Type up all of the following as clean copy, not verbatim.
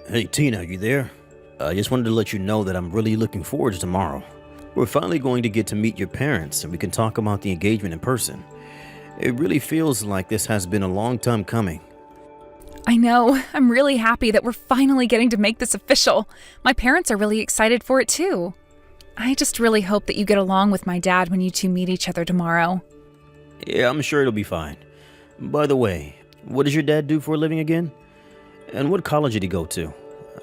Hey Tina, you there? I just wanted to let you know that I'm really looking forward to tomorrow. We're finally going to get to meet your parents and we can talk about the engagement in person. It really feels like this has been a long time coming. I know. I'm really happy that we're finally getting to make this official. My parents are really excited for it too. I just really hope that you get along with my dad when you two meet each other tomorrow. Yeah, I'm sure it'll be fine. By the way, what does your dad do for a living again? And what college did he go to?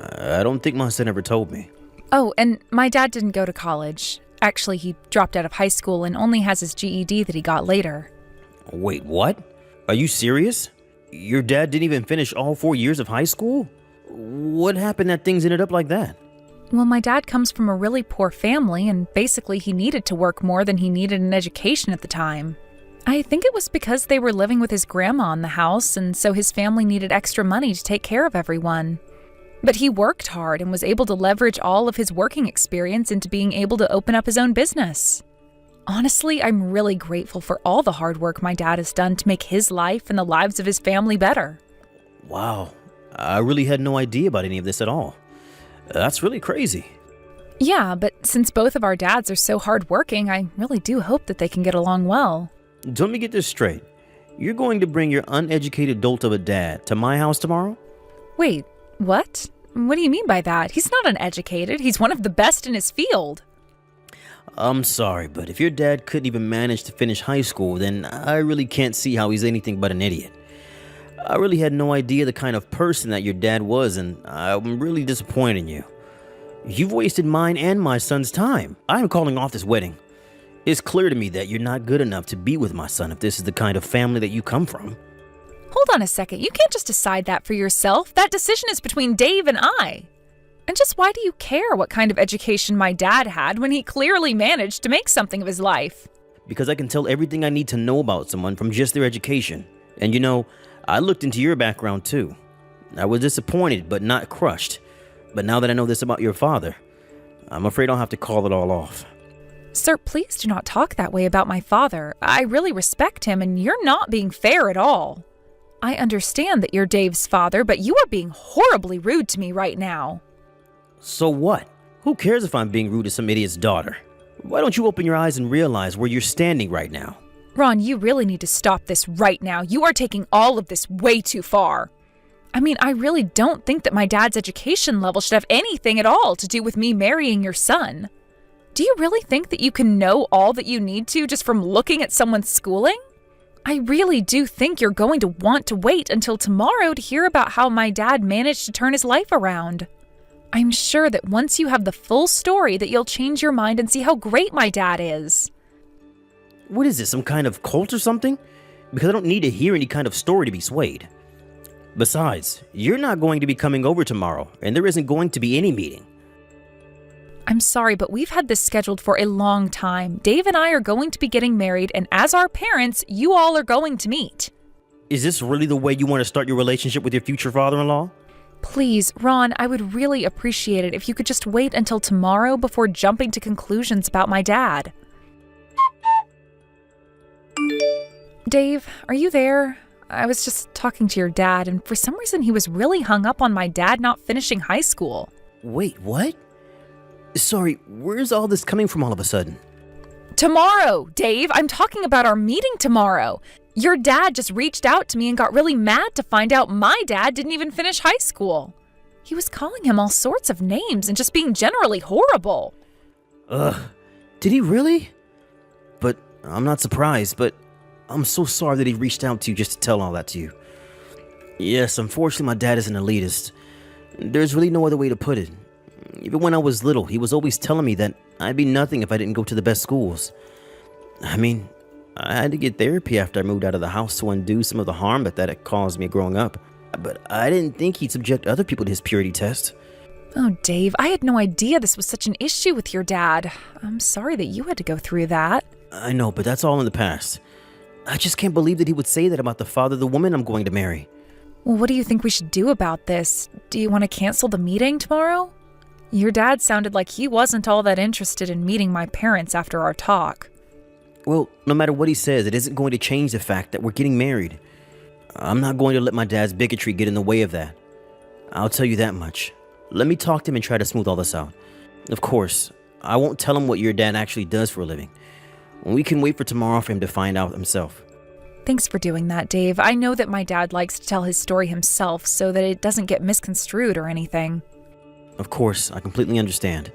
I don't think my son ever told me. Oh, and my dad didn't go to college. Actually, he dropped out of high school and only has his GED that he got later. Wait, what? Are you serious? Your dad didn't even finish all 4 years of high school? What happened that things ended up like that? Well, my dad comes from a really poor family, and basically he needed to work more than he needed an education at the time. I think it was because they were living with his grandma in the house, and so his family needed extra money to take care of everyone. But he worked hard and was able to leverage all of his working experience into being able to open up his own business. Honestly, I'm really grateful for all the hard work my dad has done to make his life and the lives of his family better. Wow, I really had no idea about any of this at all. That's really crazy. Yeah, but since both of our dads are so hardworking, I really do hope that they can get along well. Let me get this straight. You're going to bring your uneducated dolt of a dad to my house tomorrow? Wait, what? What do you mean by that? He's not uneducated. He's one of the best in his field. I'm sorry, but if your dad couldn't even manage to finish high school, then I really can't see how he's anything but an idiot. I really had no idea the kind of person that your dad was, and I'm really disappointed in you. You've wasted mine and my son's time. I'm calling off this wedding. It's clear to me that you're not good enough to be with my son if this is the kind of family that you come from. Hold on a second. You can't just decide that for yourself. That decision is between Dave and I. And just why do you care what kind of education my dad had when he clearly managed to make something of his life? Because I can tell everything I need to know about someone from just their education. And you know, I looked into your background too. I was disappointed, but not crushed. But now that I know this about your father, I'm afraid I'll have to call it all off. Sir, please do not talk that way about my father. I really respect him, and you're not being fair at all. I understand that you're Dave's father, but you are being horribly rude to me right now. So what? Who cares if I'm being rude to some idiot's daughter? Why don't you open your eyes and realize where you're standing right now? Ron, you really need to stop this right now. You are taking all of this way too far. I mean, I really don't think that my dad's education level should have anything at all to do with me marrying your son. Do you really think that you can know all that you need to just from looking at someone's schooling? I really do think you're going to want to wait until tomorrow to hear about how my dad managed to turn his life around. I'm sure that once you have the full story that you'll change your mind and see how great my dad is. What is this, some kind of cult or something? Because I don't need to hear any kind of story to be swayed. Besides, you're not going to be coming over tomorrow, and there isn't going to be any meeting. I'm sorry, but we've had this scheduled for a long time. Dave and I are going to be getting married, and as our parents, you all are going to meet. Is this really the way you want to start your relationship with your future father-in-law? Please, Ron, I would really appreciate it if you could just wait until tomorrow before jumping to conclusions about my dad. Dave, are you there? I was just talking to your dad, and for some reason he was really hung up on my dad not finishing high school. Wait, what? Sorry, where's all this coming from all of a sudden? Tomorrow, Dave! I'm talking about our meeting tomorrow. Your dad just reached out to me and got really mad to find out my dad didn't even finish high school. He was calling him all sorts of names and just being generally horrible. Ugh, did he really? But I'm not surprised, but I'm so sorry that he reached out to you just to tell all that to you. Yes, unfortunately my dad is an elitist. There's really no other way to put it. Even when I was little, he was always telling me that I'd be nothing if I didn't go to the best schools. I mean, I had to get therapy after I moved out of the house to undo some of the harm that had caused me growing up. But I didn't think he'd subject other people to his purity test. Oh, Dave, I had no idea this was such an issue with your dad. I'm sorry that you had to go through that. I know, but that's all in the past. I just can't believe that he would say that about the father of the woman I'm going to marry. Well, what do you think we should do about this? Do you want to cancel the meeting tomorrow? Your dad sounded like he wasn't all that interested in meeting my parents after our talk. Well, no matter what he says, it isn't going to change the fact that we're getting married. I'm not going to let my dad's bigotry get in the way of that. I'll tell you that much. Let me talk to him and try to smooth all this out. Of course, I won't tell him what your dad actually does for a living. We can wait for tomorrow for him to find out himself. Thanks for doing that, Dave. I know that my dad likes to tell his story himself so that it doesn't get misconstrued or anything. Of course, I completely understand.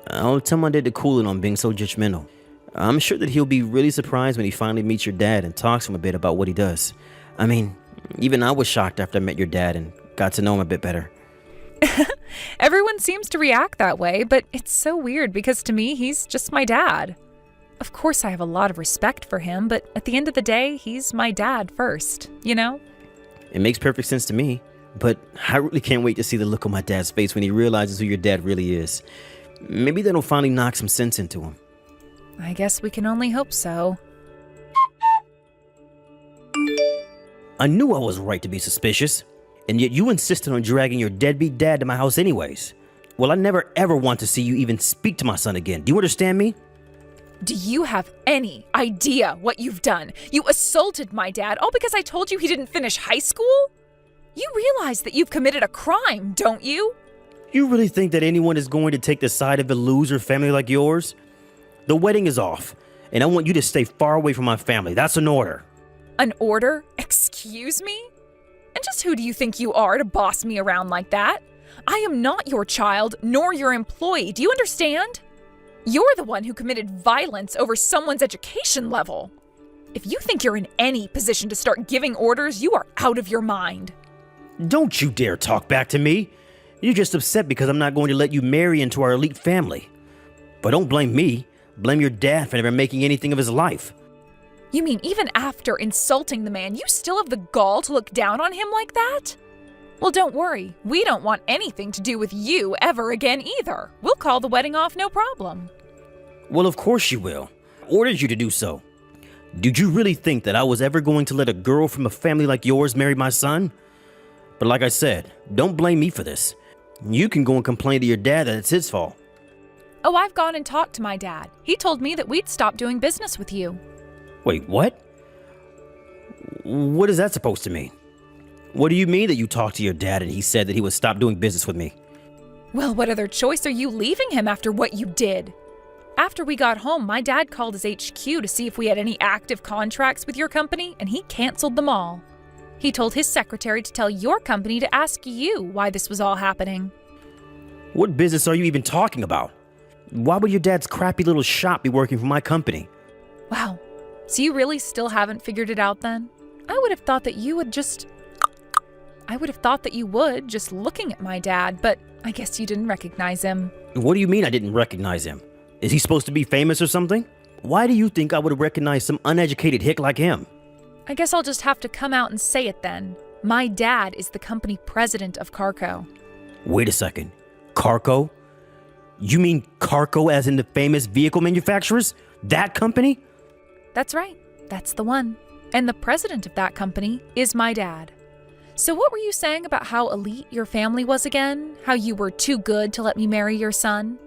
I'll tell my dad to cool it on being so judgmental. I'm sure that he'll be really surprised when he finally meets your dad and talks to him a bit about what he does. I mean, even I was shocked after I met your dad and got to know him a bit better. Everyone seems to react that way, but it's so weird because to me, he's just my dad. Of course, I have a lot of respect for him, but at the end of the day, he's my dad first, you know? It makes perfect sense to me, but I really can't wait to see the look on my dad's face when he realizes who your dad really is. Maybe that'll finally knock some sense into him. I guess we can only hope so. I knew I was right to be suspicious, and yet you insisted on dragging your deadbeat dad to my house anyways. Well, I never ever want to see you even speak to my son again. Do you understand me? Do you have any idea what you've done? You assaulted my dad all because I told you he didn't finish high school? You realize that you've committed a crime, don't you? You really think that anyone is going to take the side of a loser family like yours? The wedding is off, and I want you to stay far away from my family. That's an order. An order? Excuse me? And just who do you think you are to boss me around like that? I am not your child, nor your employee. Do you understand? You're the one who committed violence over someone's education level. If you think you're in any position to start giving orders, you are out of your mind. Don't you dare talk back to me. You're just upset because I'm not going to let you marry into our elite family. But don't blame me. Blame your dad for never making anything of his life. You mean even after insulting the man, you still have the gall to look down on him like that? Well, don't worry. We don't want anything to do with you ever again either. We'll call the wedding off, no problem. Well, of course you will. I ordered you to do so. Did you really think that I was ever going to let a girl from a family like yours marry my son? But like I said, don't blame me for this. You can go and complain to your dad that it's his fault. Oh, I've gone and talked to my dad. He told me that we'd stop doing business with you. Wait, what? What is that supposed to mean? What do you mean that you talked to your dad and he said that he would stop doing business with me? Well, what other choice are you leaving him after what you did? After we got home, my dad called his HQ to see if we had any active contracts with your company, and he canceled them all. He told his secretary to tell your company to ask you why this was all happening. What business are you even talking about? Why would your dad's crappy little shop be working for my company? Wow. So you really still haven't figured it out then? I would have thought that you would just looking at my dad, but I guess you didn't recognize him. What do you mean I didn't recognize him? Is he supposed to be famous or something? Why do you think I would recognize some uneducated hick like him? I guess I'll just have to come out and say it then. My dad is the company president of Carco. Wait a second. Carco? You mean Carco as in the famous vehicle manufacturers? That company? That's right. That's the one. And the president of that company is my dad. So what were you saying about how elite your family was again? How you were too good to let me marry your son?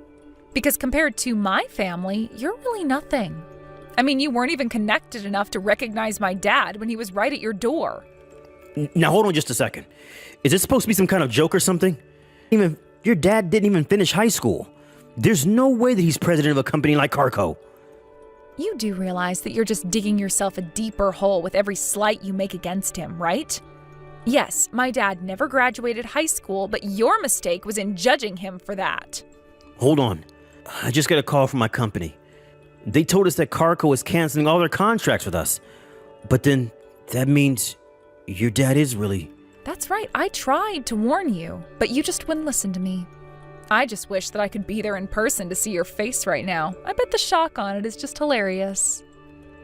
Because compared to my family, you're really nothing. I mean, you weren't even connected enough to recognize my dad when he was right at your door. Now hold on just a second. Is this supposed to be some kind of joke or something? Even your dad didn't even finish high school. There's no way that he's president of a company like Carco. You do realize that you're just digging yourself a deeper hole with every slight you make against him, right? Yes, my dad never graduated high school, but your mistake was in judging him for that. Hold on. I just got a call from my company. They told us that Carco is canceling all their contracts with us. But then that means your dad is really... That's right. I tried to warn you, but you just wouldn't listen to me. I just wish that I could be there in person to see your face right now. I bet the shock on it is just hilarious.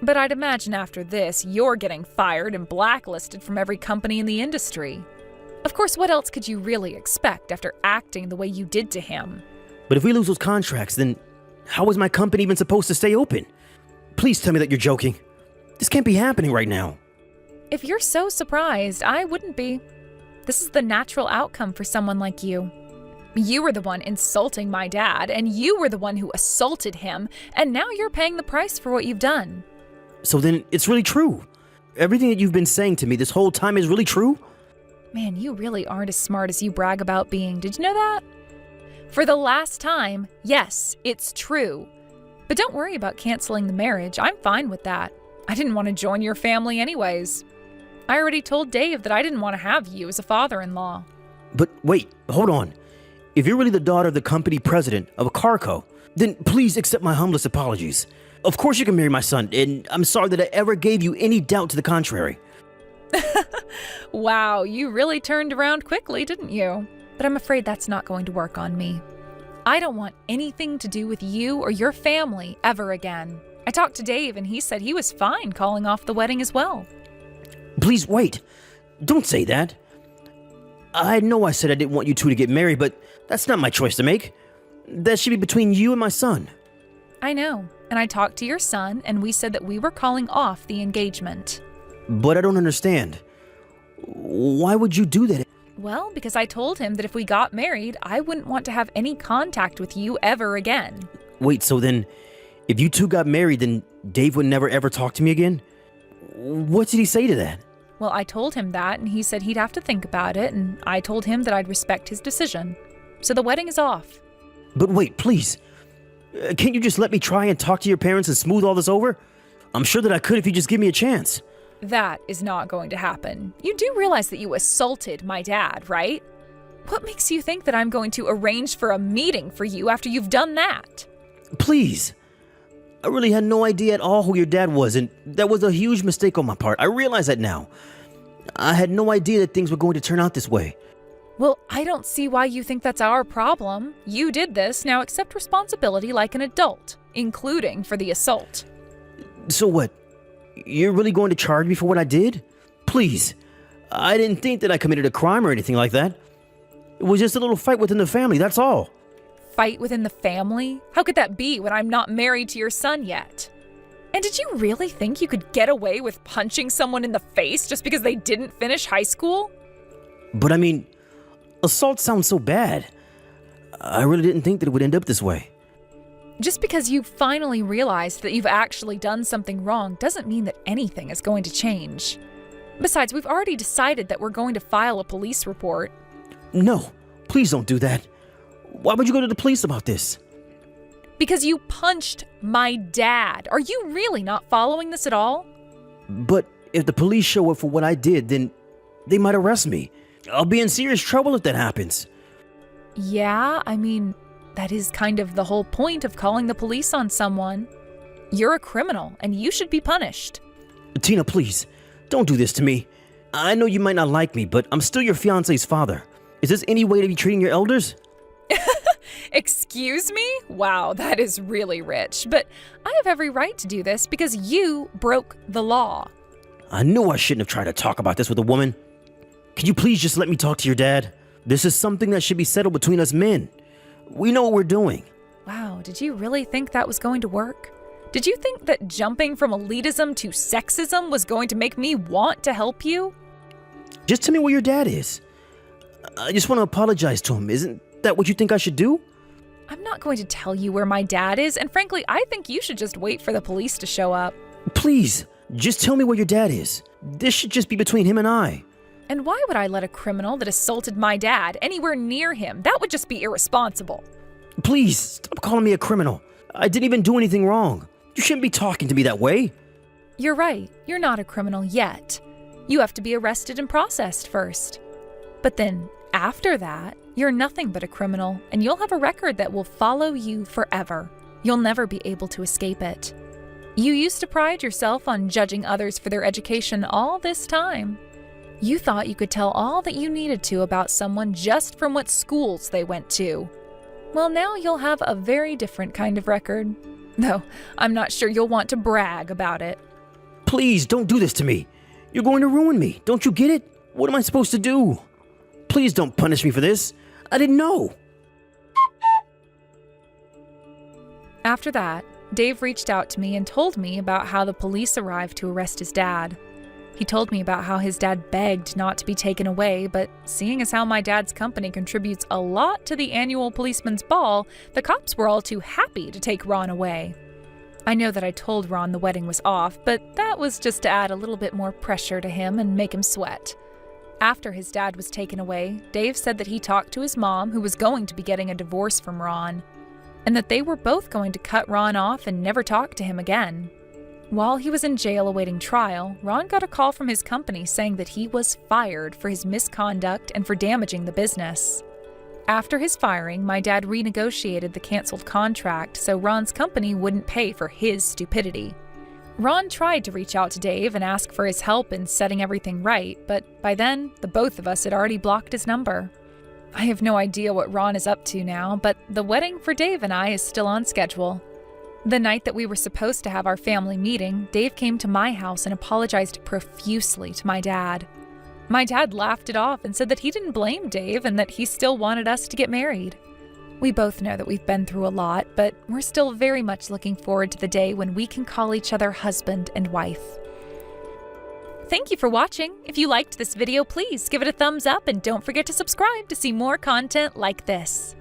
But I'd imagine after this, you're getting fired and blacklisted from every company in the industry. Of course, what else could you really expect after acting the way you did to him? But if we lose those contracts, then how is my company even supposed to stay open? Please tell me that you're joking. This can't be happening right now. If you're so surprised, I wouldn't be. This is the natural outcome for someone like you. You were the one insulting my dad, and you were the one who assaulted him, and now you're paying the price for what you've done. So then it's really true. Everything that you've been saying to me this whole time is really true? Man, you really aren't as smart as you brag about being. Did you know that? For the last time, yes, it's true. But don't worry about canceling the marriage. I'm fine with that. I didn't want to join your family anyways. I already told Dave that I didn't want to have you as a father-in-law. But wait, hold on. If you're really the daughter of the company president of a Carco, then please accept my humblest apologies. Of course you can marry my son, and I'm sorry that I ever gave you any doubt to the contrary. Wow, you really turned around quickly, didn't you? But I'm afraid that's not going to work on me. I don't want anything to do with you or your family ever again. I talked to Dave and he said he was fine calling off the wedding as well. Please wait. Don't say that. I know I said I didn't want you two to get married, but that's not my choice to make. That should be between you and my son. I know, and I talked to your son and we said that we were calling off the engagement. But I don't understand. Why would you do that? Well, because I told him that if we got married, I wouldn't want to have any contact with you ever again. Wait, so then, if you two got married, then Dave would never ever talk to me again? What did he say to that? Well, I told him that, and he said he'd have to think about it, and I told him that I'd respect his decision. So the wedding is off. But wait, please. Can't you just let me try and talk to your parents and smooth all this over? I'm sure that I could if you just give me a chance. That is not going to happen. You do realize that you assaulted my dad, right? What makes you think that I'm going to arrange for a meeting for you after you've done that? Please. I really had no idea at all who your dad was, and that was a huge mistake on my part. I realize that now. I had no idea that things were going to turn out this way. Well, I don't see why you think that's our problem. You did this, now accept responsibility like an adult, including for the assault. So what? You're really going to charge me for what I did? Please. I didn't think that I committed a crime or anything like that. It was just a little fight within the family, that's all. Fight within the family? How could that be when I'm not married to your son yet? And did you really think you could get away with punching someone in the face just because they didn't finish high school? But I mean, assault sounds so bad. I really didn't think that it would end up this way. Just because you finally realized that you've actually done something wrong doesn't mean that anything is going to change. Besides, we've already decided that we're going to file a police report. No, please don't do that. Why would you go to the police about this? Because you punched my dad. Are you really not following this at all? But if the police show up for what I did, then they might arrest me. I'll be in serious trouble if that happens. Yeah, I mean, that is kind of the whole point of calling the police on someone. You're a criminal, and you should be punished. Tina, please, don't do this to me. I know you might not like me, but I'm still your fiancé's father. Is this any way to be treating your elders? Excuse me? Wow, that is really rich. But I have every right to do this because you broke the law. I knew I shouldn't have tried to talk about this with a woman. Could you please just let me talk to your dad? This is something that should be settled between us men. We know what we're doing. Wow, did you really think that was going to work? Did you think that jumping from elitism to sexism was going to make me want to help you? Just tell me where your dad is. I just want to apologize to him. Isn't that what you think I should do? I'm not going to tell you where my dad is, and frankly, I think you should just wait for the police to show up. Please, just tell me where your dad is. This should just be between him and I. And why would I let a criminal that assaulted my dad anywhere near him? That would just be irresponsible. Please, stop calling me a criminal. I didn't even do anything wrong. You shouldn't be talking to me that way. You're right. You're not a criminal yet. You have to be arrested and processed first. But then, after that, you're nothing but a criminal, and you'll have a record that will follow you forever. You'll never be able to escape it. You used to pride yourself on judging others for their education all this time. You thought you could tell all that you needed to about someone just from what schools they went to. Well, now you'll have a very different kind of record. Though, I'm not sure you'll want to brag about it. Please, don't do this to me. You're going to ruin me. Don't you get it? What am I supposed to do? Please don't punish me for this. I didn't know. After that, Dave reached out to me and told me about how the police arrived to arrest his dad. He told me about how his dad begged not to be taken away, but seeing as how my dad's company contributes a lot to the annual policeman's ball, the cops were all too happy to take Ron away. I know that I told Ron the wedding was off, but that was just to add a little bit more pressure to him and make him sweat. After his dad was taken away, Dave said that he talked to his mom, who was going to be getting a divorce from Ron, and that they were both going to cut Ron off and never talk to him again. While he was in jail awaiting trial, Ron got a call from his company saying that he was fired for his misconduct and for damaging the business. After his firing, my dad renegotiated the canceled contract so Ron's company wouldn't pay for his stupidity. Ron tried to reach out to Dave and ask for his help in setting everything right, but by then, the both of us had already blocked his number. I have no idea what Ron is up to now, but the wedding for Dave and I is still on schedule. The night that we were supposed to have our family meeting, Dave came to my house and apologized profusely to my dad. My dad laughed it off and said that he didn't blame Dave and that he still wanted us to get married. We both know that we've been through a lot, but we're still very much looking forward to the day when we can call each other husband and wife. Thank you for watching. If you liked this video, please give it a thumbs up and don't forget to subscribe to see more content like this.